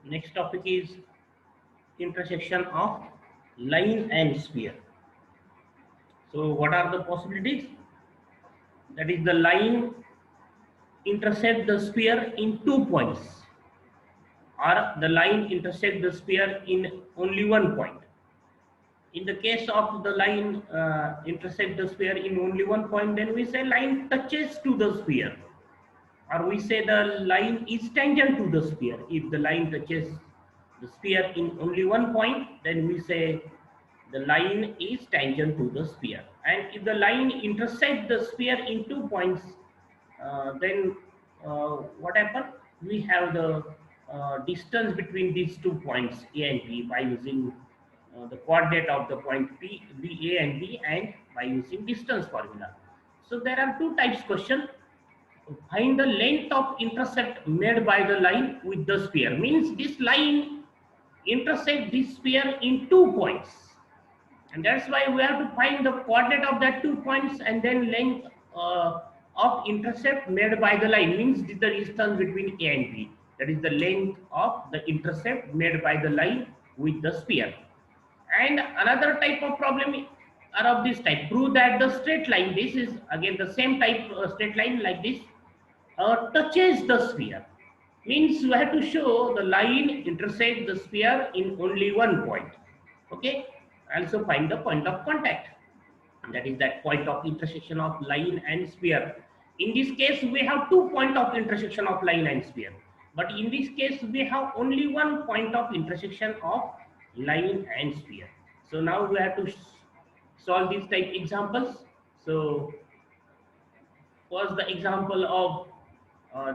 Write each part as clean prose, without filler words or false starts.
Next topic is intersection of line and sphere. So what are the possibilities? That is, the line intersect the sphere in 2 points, or the line intersect the sphere in only one point. In the case of the line intersect the sphere in only one point, then we say line touches to the sphere, or we say the line is tangent to the sphere. If the line touches the sphere in only one point, then we say the line is tangent to the sphere. And if the line intersects the sphere in 2 points, then what happens? We have the distance between these 2 points A and B by using the coordinate of the point P, B, A and B, and by using distance formula. So there are two types question. Find the length of intercept made by the line with the sphere. Means this line intersect this sphere in 2 points, and that's why we have to find the coordinate of that 2 points, and then length of intercept made by the line, means the distance between A and B. That is the length of the intercept made by the line with the sphere. And another type of problem are of this type. Prove that the straight line, this is again the same type straight line like this, touches the sphere. Means you have to show the line intersect the sphere in only one point. Okay. Also find the point of contact. That is that point of intersection of line and sphere. In this case, we have 2 points of intersection of line and sphere. But in this case, we have only 1 point of intersection of line and sphere. So now we have to solve these type examples. So first the example of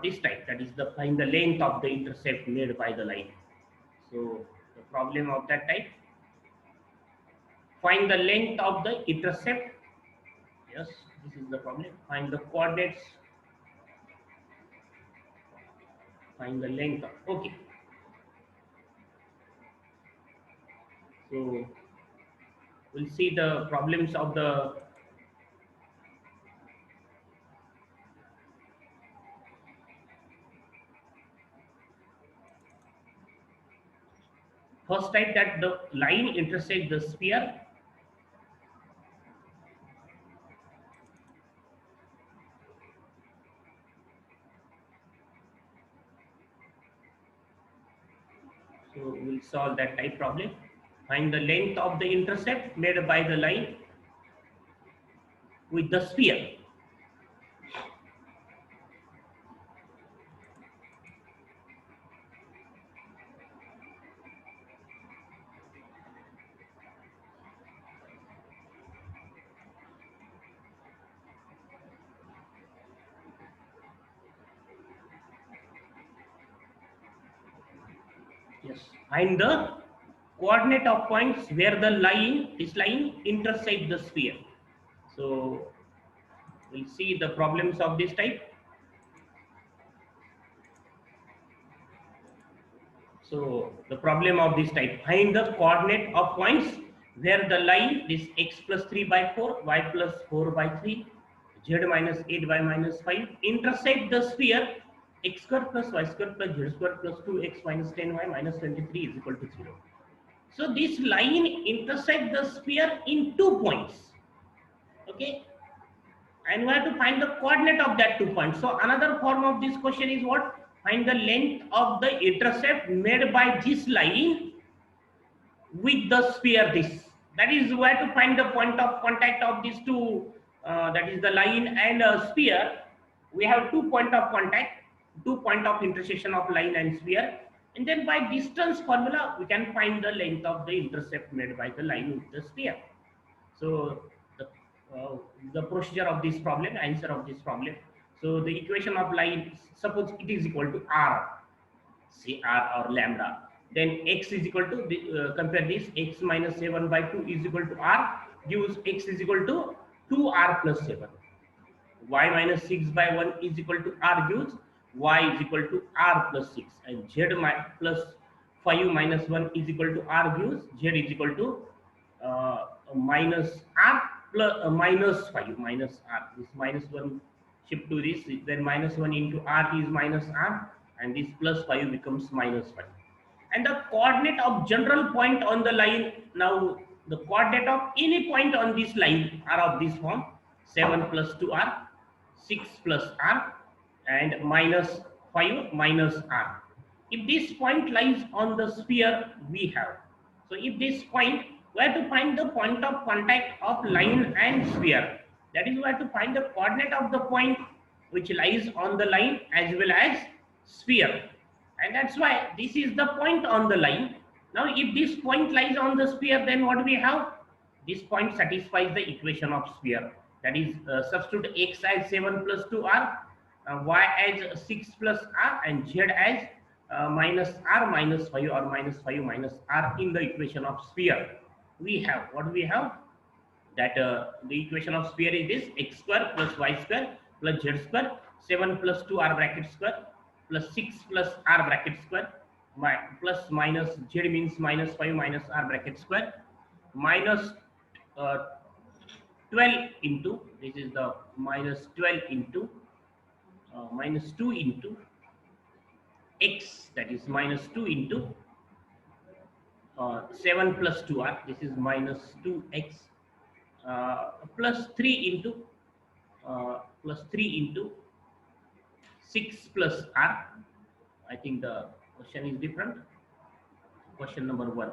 this type, that is the find the length of the intercept made by the line. So the problem of that type, find the length of the intercept. Yes, this is the problem. Find the coordinates, find the length of, okay. So we'll see the problems of the first type, that the line intersects the sphere. So we'll solve that type problem. Find the length of the intercept made by the line with the sphere. Yes, find the coordinate of points where the line, this line intersects the sphere. So we'll see the problems of this type. So the problem of this type, find the coordinate of points where the line, this x plus 3 by 4, y plus 4 by 3, z minus 8 y minus 5, intersect the sphere x square plus y square plus z square plus 2x minus 10y minus 23 is equal to 0. So this line intersect the sphere in 2 points. Okay. And we have to find the coordinate of that 2 points. So another form of this question is what? Find the length of the intercept made by this line with the sphere this. That is, we have to find the point of contact of these two, that is the line and sphere. We have 2 point of contact, 2 point of intersection of line and sphere. And then by distance formula, we can find the length of the intercept made by the line with the sphere. So the procedure of this problem, answer of this problem. So the equation of line, suppose it is equal to r, say r or lambda, then x is equal to compare this, x minus 7 by 2 is equal to r, gives x is equal to 2r plus 7. Y minus 6 by 1 is equal to r, gives y is equal to r plus 6, and z plus 5 minus 1 is equal to r, gives z is equal to minus r plus minus 5 minus r. This minus 1 shift to this, then minus 1 into r is minus r, and this plus 5 becomes minus 5. and the coordinate of general point on the line. Now the coordinate of any point on this line are of this form: 7 plus 2r, 6 plus r, and minus 5 minus r. If this point lies on the sphere, we have. So if this point, we have to find the point of contact of line and sphere. That is, we have to find the coordinate of the point which lies on the line as well as sphere. And that's why this is the point on the line. Now if this point lies on the sphere, then what we have? This point satisfies the equation of sphere. That is, substitute x as 7 plus 2r, y as 6 plus r, and z as minus r minus 5 or minus 5 minus r in the equation of sphere. We have, what we have? That the equation of sphere is this: x square plus y square plus z square, 7 plus 2r bracket square plus 6 plus r bracket square, plus minus z means minus 5 minus r bracket square, minus uh, 12 into, this is the minus 12 into minus 2 into x, that is minus 2 into 7 plus 2r, this is minus 2x, plus 3 into 6 plus r. I think the question is different. Question number 1.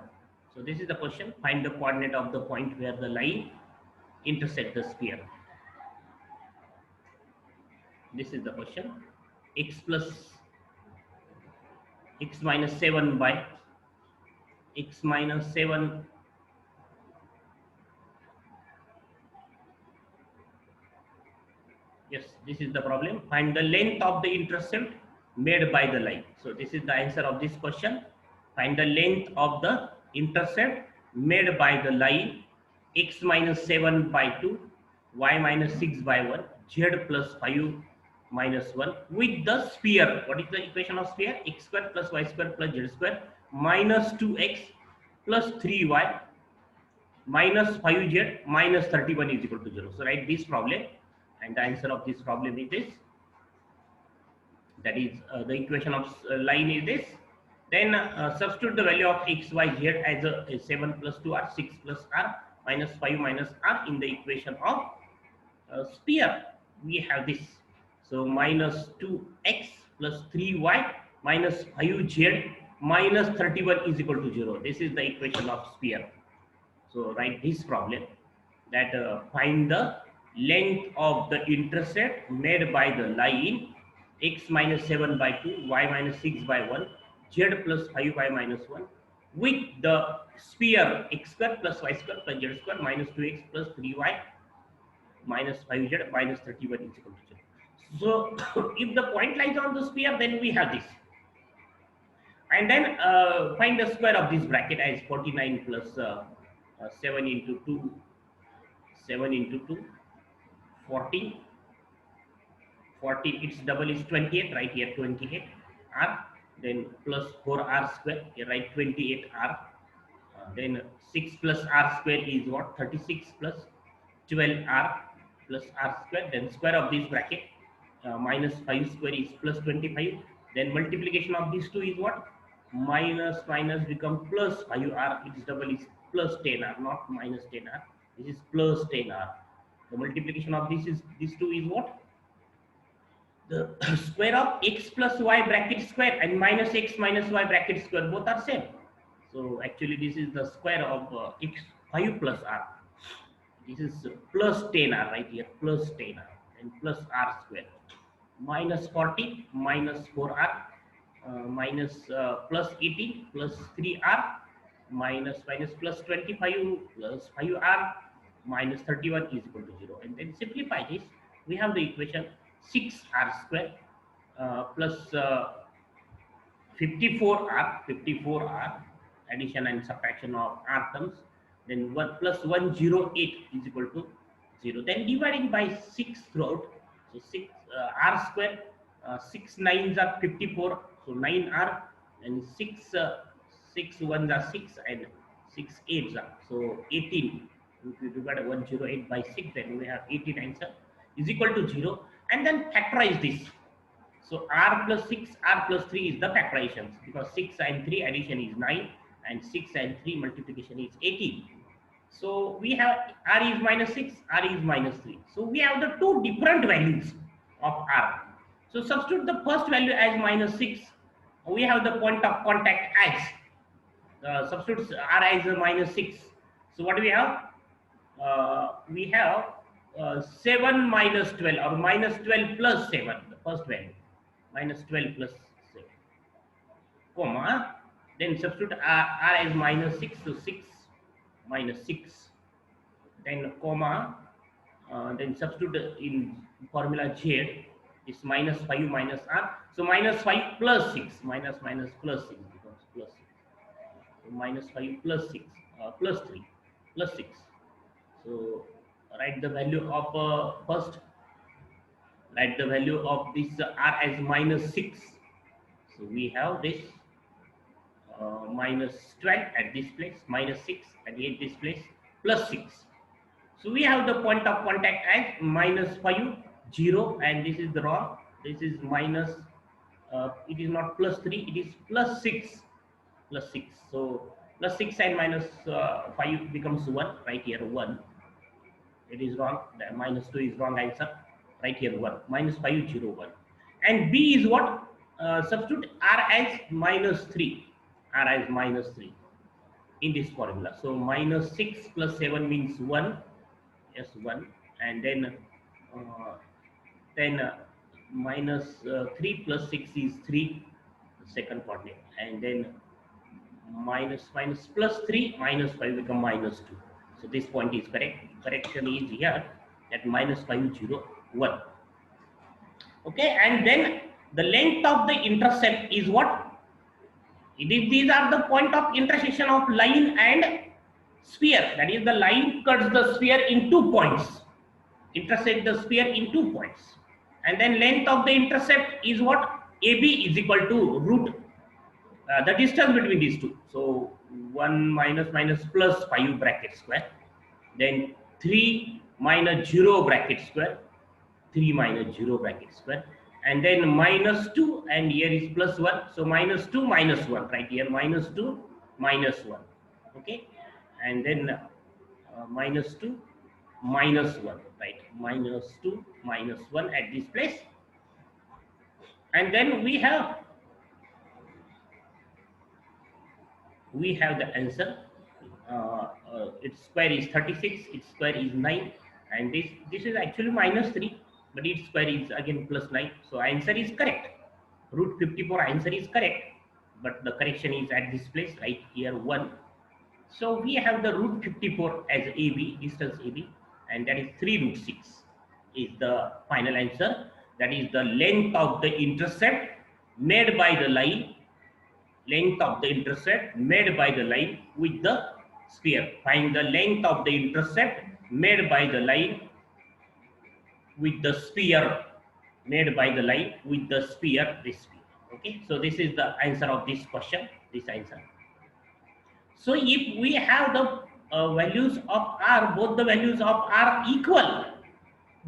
So this is the question: find the coordinate of the point where the line intersect the sphere. This is the question: x minus 7 by x minus 7 Yes, this is the problem. Find the length of the intercept made by the line. So this is the answer of this question. Find the length of the intercept made by the line: x minus 7 by 2, y minus 6 by 1, z plus 5 minus 1 with the sphere. What is the equation of sphere? X square plus y square plus z square minus 2x plus 3y minus 5z minus 31 is equal to 0. So write this problem, and the answer of this problem is this. That is, the equation of line is this. Then substitute the value of x, y, z as a 7 plus 2r, 6 plus r, minus 5 minus r in the equation of sphere. We have this. So minus 2x plus 3y minus 5z minus 31 is equal to 0. This is the equation of sphere. So write this problem, that find the length of the intercept made by the line: x minus 7 by 2, y minus 6 by 1, z plus 5y minus 1 with the sphere: x square plus y square plus z square minus 2x plus 3y minus 5z minus 31 is equal to 0. So if the point lies on the sphere, then we have this. And then find the square of this bracket as 49 plus 7 into 2, 7 into 2, 40. 40, its double is 28, right here 28 r, then plus 4r square, here write 28 r, then 6 plus r square is what? 36 plus 12 r plus r square, then square of this bracket, minus 5 square is plus 25, then multiplication of these two is what? Minus minus become plus 5r, its double is plus 10r, not minus 10r, this is plus 10r. The multiplication of these two is what? The square of x plus y bracket square and minus x minus y bracket square, both are same. So actually this is the square of x 5 plus r. This is plus 10r right here, plus 10r and plus r square. Minus 40 minus 4r minus plus 18 plus 3r minus plus 25 plus 5r minus 31 is equal to 0. And then simplify this. We have the equation 6r square plus 54r, addition and subtraction of r terms, then 1 plus 108 is equal to 0. Then dividing by 6 throughout, so 6 r square, 6 9s are 54, so 9r, and 6 1s are 6 and 6 8s are, so 18. If you divide 108 by 6, then we have 18 answer is equal to 0. And then factorize this. So r plus 6, r plus 3 is the factorizations, because 6 and 3 addition is 9 and 6 and 3 multiplication is 18. So we have r is minus 6, r is minus 3. So we have the two different values of r. So substitute the first value as minus 6. We have the point of contact as substitute r as minus 6. So what do we have? We have 7 minus 12, or minus 12 plus 7, the first value, minus 12 plus 7, comma, then substitute r as minus 6, so 6 minus 6, then comma, then substitute in formula z is minus 5 minus r, so minus 5 plus 6, minus plus 6 becomes plus 6, so minus 5 plus 6, plus 3 plus 6. So write the value of first, write the value of this r as minus 6. So we have this minus 12 at this place, minus 6 at this place, plus 6. So we have the point of contact as minus 5, 0, and this is the wrong. This is minus, it is not plus 3, it is plus 6, plus 6. So plus 6 and minus 5 becomes 1, right here 1. It is wrong, the minus 2 is wrong answer, right here 1, minus 5, 0, 1. And B is what? Substitute r as minus 3, r as minus 3 in this formula. So minus 6 plus 7 means 1, yes 1, and then minus 3 plus 6 is 3, the second coordinate, and then minus plus 3 minus 5 become minus 2. So this point is correct. Correction is here at minus 5, 0, 1. Okay, and then the length of the intercept is what? These are the point of intersection of line and sphere. That is, the line cuts the sphere in 2 points, intersect the sphere in 2 points, and then length of the intercept is what? AB is equal to root the distance between these two. So 1 minus plus 5 bracket square, then 3 minus 0 bracket square, 3 minus 0 bracket square, and then minus 2, and here is plus 1. So minus 2 minus 1, right here minus 2 minus 1. Okay, and then minus 2 minus 1, right, minus 2 minus 1 at this place, and then we have the answer. Its square is 36, its square is 9, and this is actually minus 3, but its square is again plus 9. So answer is correct. Root 54 answer is correct, but the correction is at this place, right here 1. So we have the root 54 as AB, distance AB, and that is 3 root 6 is the final answer. That is the length of the intercept made by the line, length of the intercept made by the line with the sphere. Find the length of the intercept made by the line with the sphere, made by the line with the sphere, this sphere. Okay, so this is the answer of this question, this answer. So if we have the values of r, both the values of r equal,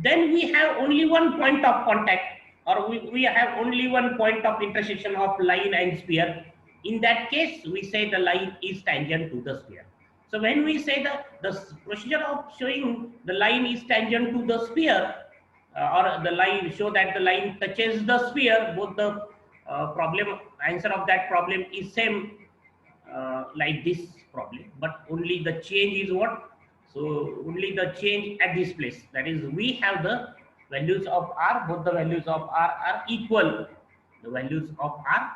then we have only one point of contact, or we have only one point of intersection of line and sphere. In that case, we say the line is tangent to the sphere. So when we say the procedure of showing the line is tangent to the sphere, or the line, show that the line touches the sphere, both the problem, answer of that problem is same like this problem, but only the change is what? So only the change at this place, that is, we have the values of r, both the values of r are equal. The values of r,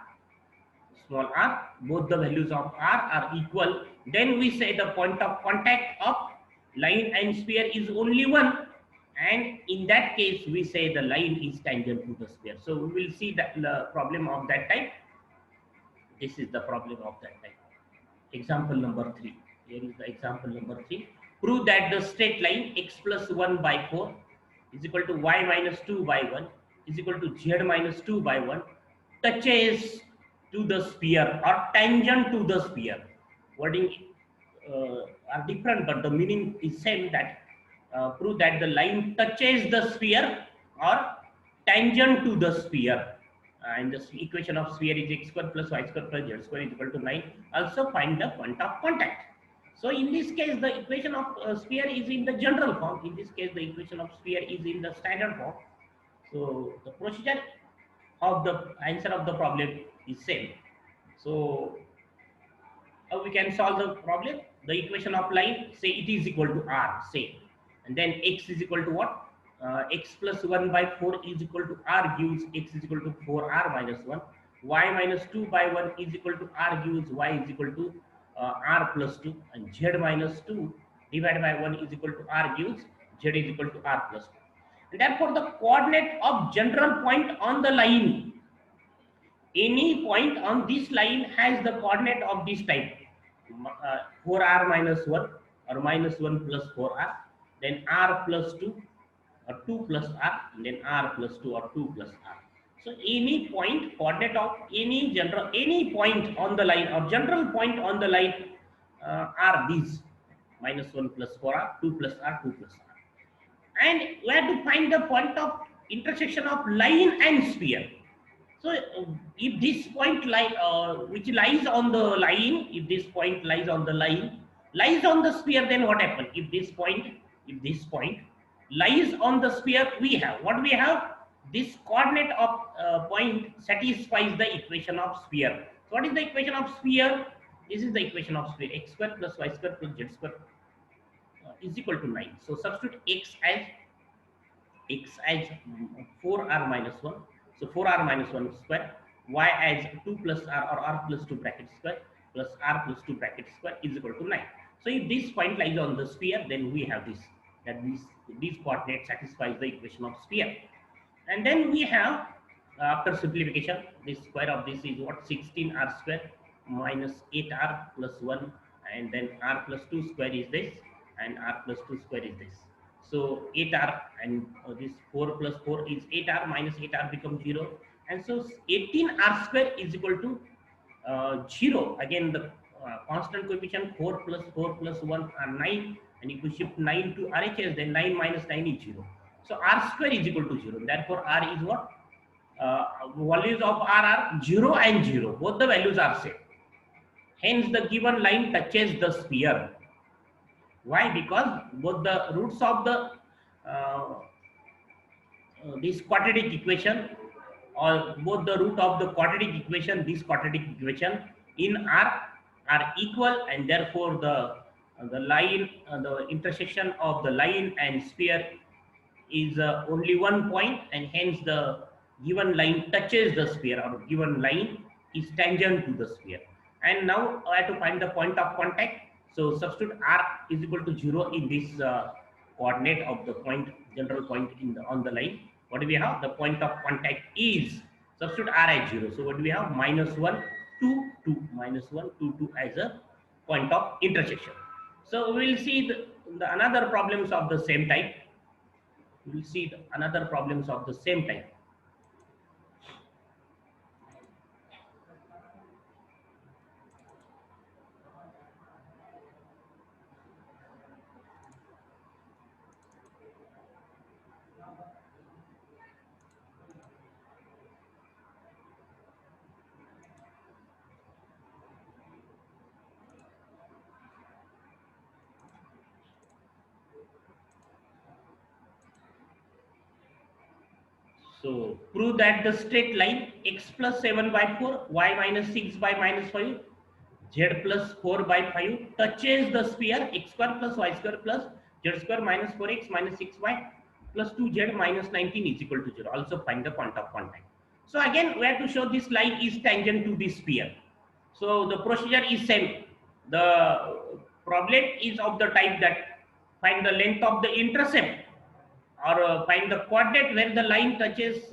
small r, both the values of r are equal. Then we say the point of contact of line and sphere is only one, and in that case we say the line is tangent to the sphere. So we will see that the problem of that type. This is the problem of that type. Example number 3. Here is the example number 3. Prove that the straight line x plus 1 by 4 is equal to y minus 2 by 1 is equal to z minus 2 by 1 touches to the sphere or tangent to the sphere. Wording are different, but the meaning is same. That prove that the line touches the sphere or tangent to the sphere. and the equation of sphere is x square plus y square plus z square is equal to 9. Also find the point of contact. So in this case, the equation of sphere is in the general form. In this case, the equation of sphere is in the standard form. So the procedure of the answer of the problem is same. So we can solve the problem. The equation of line, say it is equal to r, say, and then x is equal to what? X plus 1 by 4 is equal to r gives x is equal to 4r minus 1. Y minus 2 by 1 is equal to r gives y is equal to r plus 2, and z minus 2 divided by 1 is equal to r gives z is equal to r plus 2. And therefore, the coordinate of general point on the line, any point on this line has the coordinate of this type, 4r minus 1 or minus 1 plus 4r, then r plus 2 or 2 plus r, and then r plus 2 or 2 plus r. So any point, coordinate of any point on the line or general point on the line are these, minus 1 plus 4r, 2 plus r, 2 plus r. And we have to find the point of intersection of line and sphere. So if this point which lies on the line, if this point lies on the line, lies on the sphere, then what happens? If this point lies on the sphere, we have what we have. This coordinate of point satisfies the equation of sphere. So what is the equation of sphere? This is the equation of sphere: x square plus y square plus z square is equal to 9. So substitute x as 4r minus 1, so 4r minus 1 square, y as 2 plus r or r plus 2 bracket square plus r plus 2 bracket square is equal to 9. So if this point lies on the sphere, then we have this, that these coordinates satisfies the equation of sphere. And then we have, after simplification, the square of this is what? 16r square minus 8r plus 1, and then r plus 2 square is this, and r plus 2 square is this. So 8r and this 4 plus 4 is 8r, minus 8r becomes 0, and so 18r square is equal to 0. Again, the constant coefficient 4 plus 1 are 9, and if you shift 9 to RHS, then 9 minus 9 is 0. So r square is equal to 0. Therefore, r is what? Values of r are 0 and 0. Both the values are same. Hence, the given line touches the sphere. Why? Because both the roots of the this quadratic equation, or both the root of the quadratic equation, this quadratic equation in R are equal, and therefore the line, the intersection of the line and sphere is only one point, and hence the given line touches the sphere, or given line is tangent to the sphere. And now I have to find the point of contact. So substitute r is equal to 0 in this coordinate of the point, general point on the line. What do we have? The point of contact is, substitute r as 0. So what do we have? Minus 1, 2, 2, minus 1, 2, 2 as a point of intersection. So we will see the another problems of the same type. We will see another problems of the same type. So prove that the straight line x plus 7 by 4, y minus 6 by minus 5, z plus 4 by 5 touches the sphere x square plus y square plus z square minus 4x minus 6y plus 2z minus 19 is equal to 0. Also find the point of contact. So again, we have to show this line is tangent to this sphere. So the procedure is same. The problem is of the type that find the length of the intercept, or find the coordinate where the line touches,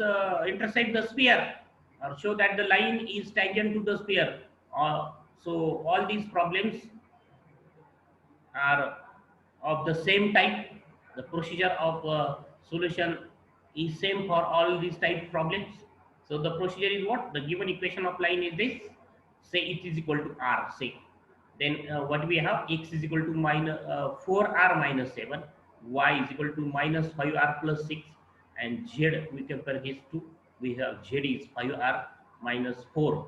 intersect the sphere, or show that the line is tangent to the sphere. So all these problems are of the same type. The procedure of solution is same for all these type problems. So the procedure is what? The given equation of line is this. Say it is equal to r. Say, then what we have? X is equal to minus 4r minus 7. Y is equal to minus 5r plus 6, and z we compare this to We have Z is 5r minus 4.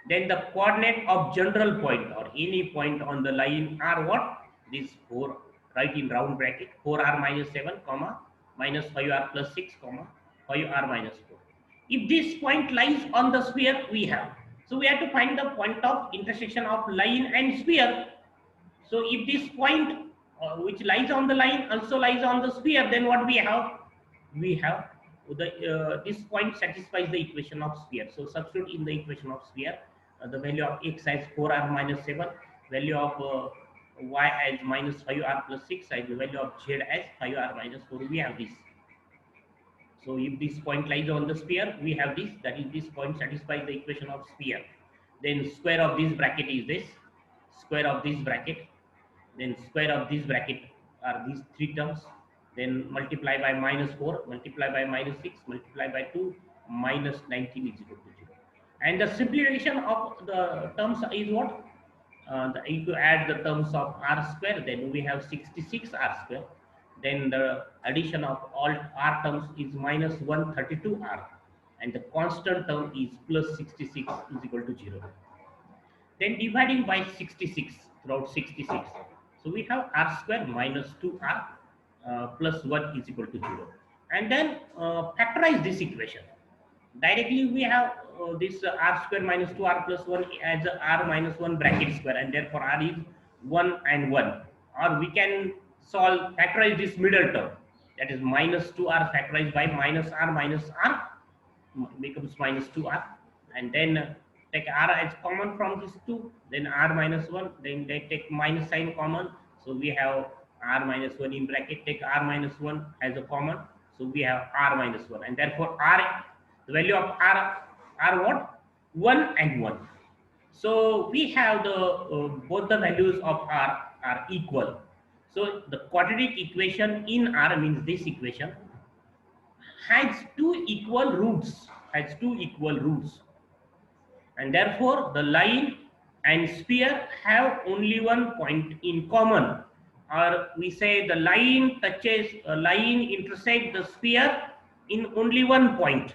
Then the coordinate of general point or any point on the line are what? This 4, right in round bracket, 4r minus 7, comma, minus 5r plus 6, comma, 5r minus 4. If this point lies on the sphere, we have. So we have to find the point of intersection of line and sphere. So if this point which lies on the line also lies on the sphere, then what we have? We have the this point satisfies the equation of sphere. So substitute in the equation of sphere the value of x as 4r minus 7, value of y as minus 5r plus 6, and the value of z as 5r minus 4. We have this. So if this point lies on the sphere, we have this. That is, this point satisfies the equation of sphere. Then square of this bracket is this. Square of this bracket, then square of this bracket are these three terms, then multiply by minus 4, multiply by minus 6, multiply by 2, minus 19 is equal to 0. And the simplification of the terms is what? If you add the terms of r square, then we have 66 r square. Then the addition of all r terms is minus 132 r, and the constant term is plus 66 is equal to 0. Then dividing by 66 throughout 66. So we have r square minus 2r plus 1 is equal to 0. And then factorize this equation. Directly we have this r square minus 2r plus 1 as r minus 1 bracket square, and therefore r is 1 and 1. Or we can solve, factorize this middle term, that is minus 2r factorized by minus r becomes minus 2r, and then take r as common from this 2, then r minus 1, then they take minus sign common, so we have r minus 1 in bracket, take r minus 1 as a common, so we have r minus 1, and therefore r, the value of r what? 1 and 1. So we have the both the values of r are equal. So the quadratic equation in r means this equation has two equal roots, and therefore the line and sphere have only one point in common, or we say the line touches line intersect the sphere in only one point.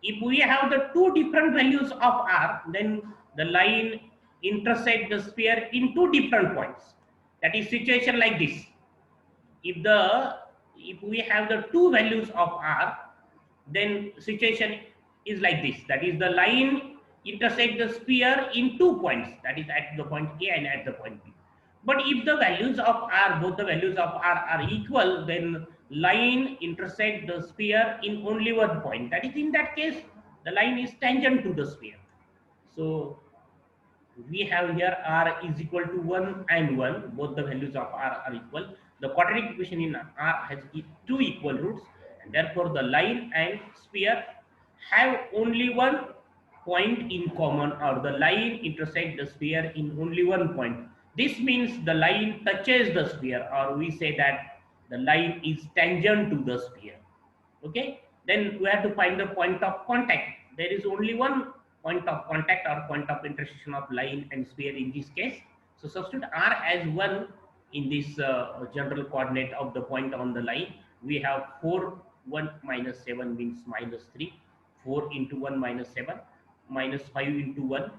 If we have the two different values of r, then the line intersect the sphere in two different points. That is situation like this. If we have the two values of r, then situation is like this, that is the line intersect the sphere in 2 points, that is at the point a and at the point b. But if the values of r, both the values of r are equal, then line intersect the sphere in only one point, that is, in that case the line is tangent to the sphere. So we have here r is equal to 1 and 1, both the values of r are equal. The quadratic equation in r has two equal roots, and therefore the line and sphere have only one point in common, or the line intersect the sphere in only one point. This means the line touches the sphere, or we say that the line is tangent to the sphere. Okay, then we have to find the point of contact. There is only one point of contact or point of intersection of line and sphere in this case. So substitute r as 1 in this general coordinate of the point on the line. We have 4, 1 minus 7 means minus 3, 4 into 1 minus 7, minus 5 into 1,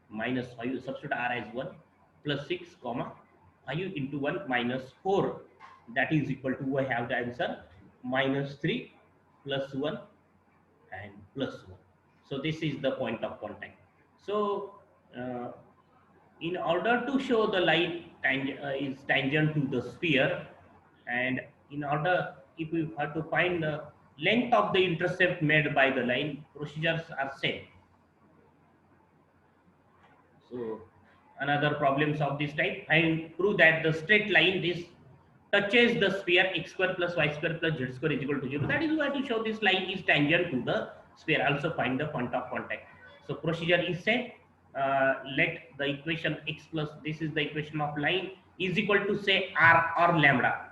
minus 5, substitute r as 1, plus 6, comma, 5 into 1 minus 4, that is equal to, I have the answer, minus 3 plus 1 and plus 1. So this is the point of contact. So in order to show the line is tangent to the sphere, and in order, if we have to find the length of the intercept made by the line, procedures are same. So another problems of this type, and prove that the straight line this touches the sphere x square plus y square plus z square is equal to 0. That is why to show this line is tangent to the sphere. Also find the point of contact. So procedure is said, let the equation x plus, this is the equation of line, is equal to say r or lambda.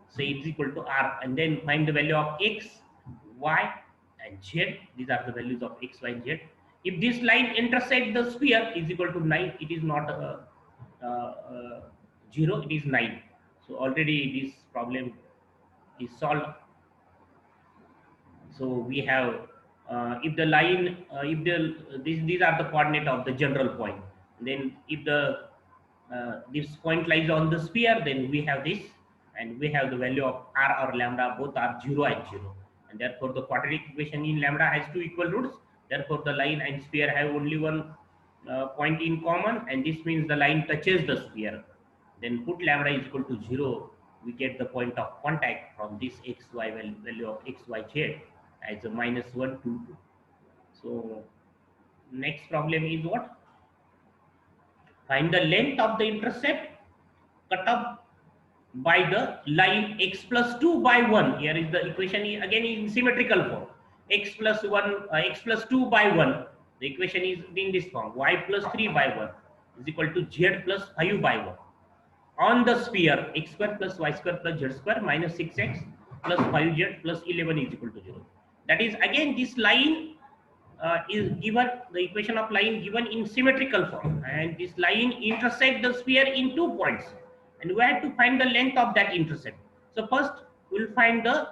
Say it's equal to r, and then find the value of x, y and z. These are the values of x, y and z. If this line intersect the sphere is equal to 9, it is not 0, it is 9. So already this problem is solved. So we have if the line if the these are the coordinate of the general point, then if the this point lies on the sphere, then we have this, and we have the value of r or lambda, both are 0 and 0, and therefore the quadratic equation in lambda has two equal roots. Therefore the line and sphere have only one point in common, and this means the line touches the sphere. Then put lambda is equal to 0, we get the point of contact from this xy value of xyz as a minus 1, 2, 2. So next problem is what? Find the length of the intercept cut up by the line x plus 2 by 1. Here is the equation again in symmetrical form. X plus 1, x plus 2 by 1. The equation is in this form. Y plus 3 by 1 is equal to z plus 5 by 1. On the sphere, x square plus y square plus z square minus 6x plus 5z plus 11 is equal to 0. That is again this line is given, the equation of line given in symmetrical form, and this line intersect the sphere in 2 points, and we have to find the length of that intercept. So first we'll find the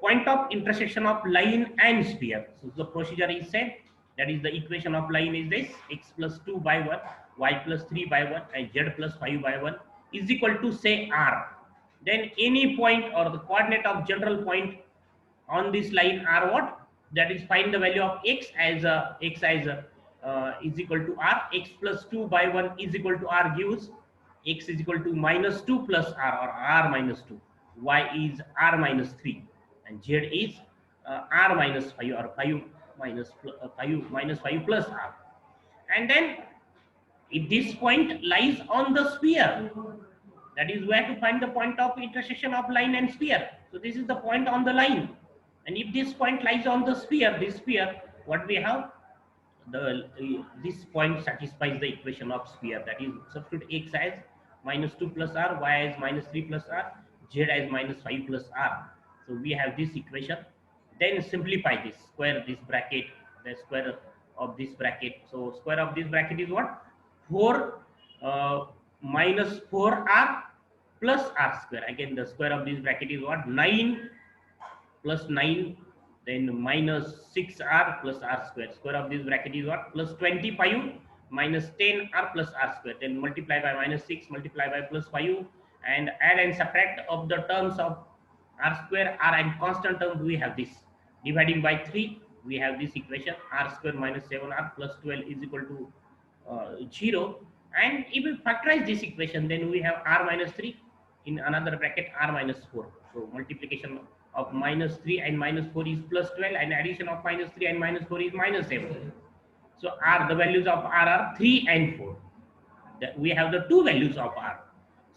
point of intersection of line and sphere. So the procedure is said, that is the equation of line is this: x plus 2 by 1, y plus 3 by 1, and z plus 5 by 1 is equal to say r. Then any point or the coordinate of general point on this line are what? That is, find the value of x as is equal to r. X plus 2 by 1 is equal to r gives x is equal to minus 2 plus r, or r minus 2. Y is r minus 3, and z is r minus 5, or 5 minus 5 plus r. And then if this point lies on the sphere, that is where to find the point of intersection of line and sphere. So this is the point on the line, and if this point lies on the sphere, this sphere, what we have, the this point satisfies the equation of sphere. That is, substitute x as minus 2 plus r, y as minus 3 plus r, z as minus 5 plus r. So we have this equation. Then simplify this, square this bracket, the square of this bracket. So square of this bracket is what? 4 minus 4r plus r square. Again, the square of this bracket is what? 9 plus 9, then minus 6r plus r square. Square of this bracket is what? Plus 25 minus 10r plus r square. Then multiply by minus 6, multiply by plus 5, and add and subtract of the terms of r square, r and constant term. We have this. Dividing by 3, we have this equation: r square minus 7r plus 12 is equal to 0. And if we factorize this equation, then we have r minus 3 in another bracket, r minus 4. So multiplication of minus 3 and minus 4 is plus 12, and addition of minus 3 and minus 4 is minus 7. So r, the values of r are 3 and 4. We have the two values of r.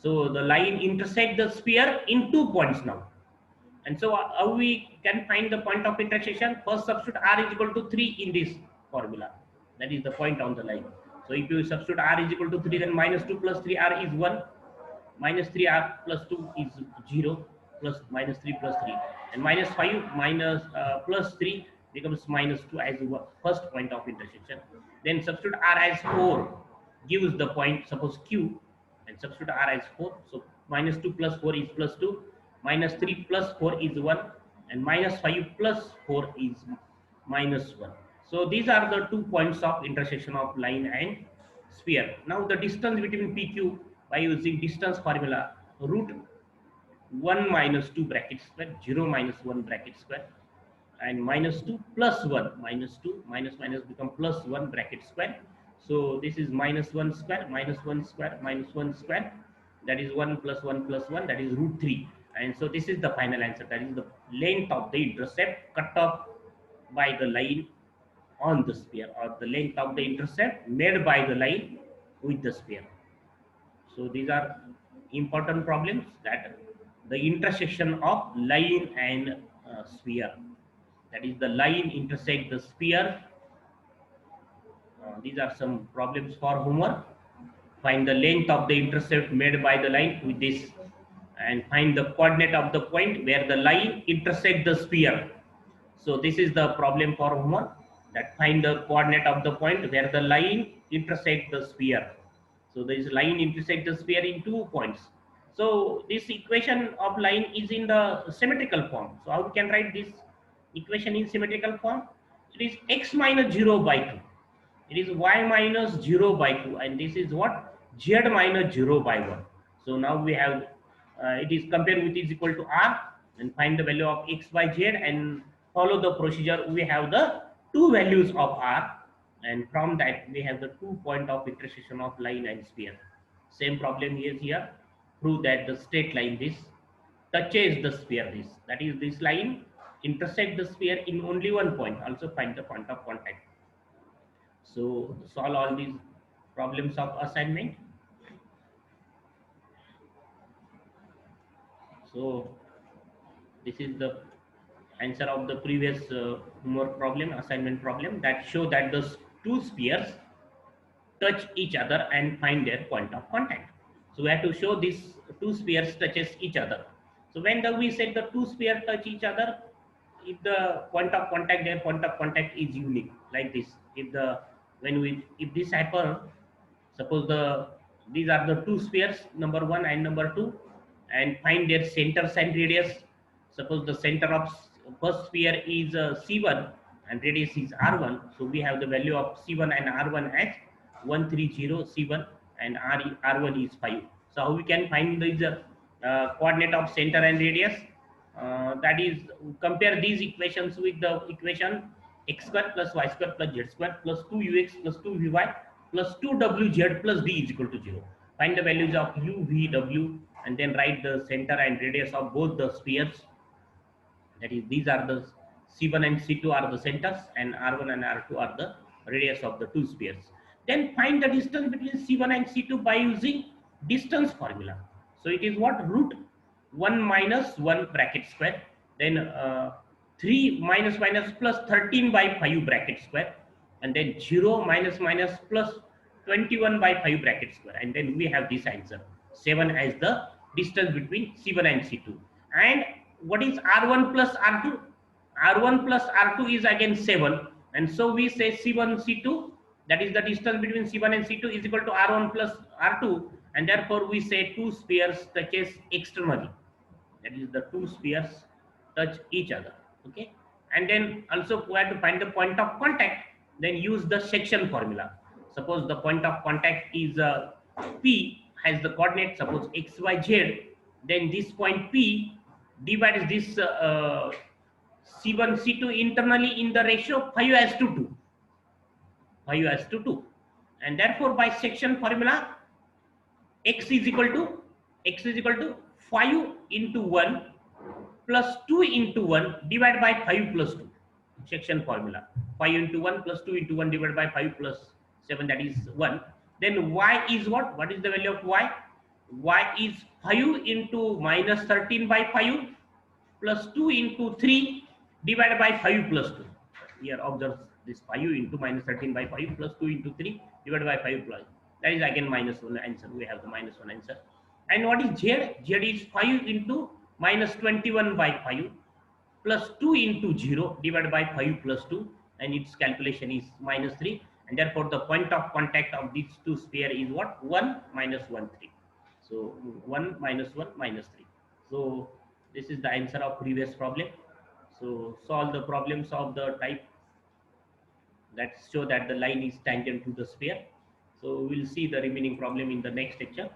So the line intersect the sphere in 2 points now. And so how we can find the point of intersection? First substitute r is equal to 3 in this formula. That is the point on the line. So if you substitute r is equal to 3, then minus 2 plus 3r is 1, minus 3r plus 2 is 0, plus minus 3 plus 3, and minus 5 minus plus 3 becomes minus 2 as first point of intersection. Then substitute r as 4 gives the point, suppose q, and substitute r as 4. So minus 2 plus 4 is plus 2, minus 3 plus 4 is 1, and minus 5 plus 4 is minus 1. So these are the 2 points of intersection of line and sphere. Now the distance between PQ, by using distance formula, root 1 minus 2 bracket square, 0 minus 1 bracket square, and minus 2 plus 1, minus 2 minus minus become plus 1 bracket square. So this is minus 1 square, minus 1 square, minus 1 square, that is 1 plus 1 plus 1, that is root 3. And so this is the final answer, that is the length of the intercept cut off by the line on the sphere, or the length of the intercept made by the line with the sphere. So these are important problems, that the intersection of line and sphere, that is the line intersect the sphere. These are some problems for homework. Find the length of the intercept made by the line with this, and find the coordinate of the point where the line intersect the sphere. So this is the problem for homework, that find the coordinate of the point where the line intersect the sphere. So this line intersect the sphere in 2 points. So this equation of line is in the symmetrical form. So how we can write this? equation in symmetrical form, it is x minus 0 by 2. It is y minus 0 by 2, and this is what? Z minus 0 by 1. So now we have, it is compared with is equal to r, and find the value of x by z and follow the procedure. We have the two values of r, and from that we have the 2 point of intersection of line and sphere. Same problem is here. Prove that the straight line this touches the sphere this, that is this line intersect the sphere in only one point. Also find the point of contact. So solve all these problems of assignment. So this is the answer of the previous homework problem, assignment problem, that show that the two spheres touch each other and find their point of contact. So we have to show these two spheres touches each other. So when we said the two spheres touch each other, if the point of contact, their point of contact is unique, like this. If this happen, suppose these are the two spheres, number 1 and number 2, and find their centers and radius. Suppose the center of first sphere is C1 and radius is R1. So we have the value of C1 and R1 as 130 C1 and R1 is 5. So how we can find the coordinate of center and radius? That is, compare these equations with the equation x square plus y square plus z square plus 2ux plus 2vy plus 2wz plus d is equal to 0. Find the values of u, v, w, and then write the center and radius of both the spheres. That is, these are the C1 and C2 are the centers, and R1 and R2 are the radius of the two spheres. Then find the distance between C1 and C2 by using distance formula. So it is what? Root 1 minus 1 bracket square, then 3 minus minus plus 13 by 5 bracket square, and then 0 minus minus plus 21 by 5 bracket square, and then we have this answer 7 as the distance between C1 and C2. And what is R1 plus R2? R1 plus R2 is again 7, and so we say C1 C2, that is the distance between C1 and C2 is equal to R1 plus R2, and therefore we say two spheres touches externally, that is the two spheres touch each other. Okay, and then also we have to find the point of contact, then use the section formula. Suppose the point of contact is P has the coordinate, suppose x, y, z, then this point P divides this C1 C2 internally in the ratio 5:2, 5:2, and therefore by section formula x is equal to 5 into 1 plus 2 into 1 divided by 5 plus 2. Section formula 5 into 1 plus 2 into 1 divided by 5 plus 7, that is 1. Then y is what? What is the value of y? Y is 5 into minus 13 by 5 plus 2 into 3 divided by 5 plus 2. Here observe this 5 into minus 13 by 5 plus 2 into 3 divided by 5 plus. That is again minus 1 answer. We have the minus 1 answer. And what is z? Z is 5 into minus 21 by 5 plus 2 into 0 divided by 5 plus 2, and its calculation is minus 3, and therefore the point of contact of these two sphere is what? 1 minus 1 3. So 1 minus 1 minus 3. So this is the answer of previous problem. So solve the problems of the type that show that the line is tangent to the sphere. So we'll see the remaining problem in the next lecture.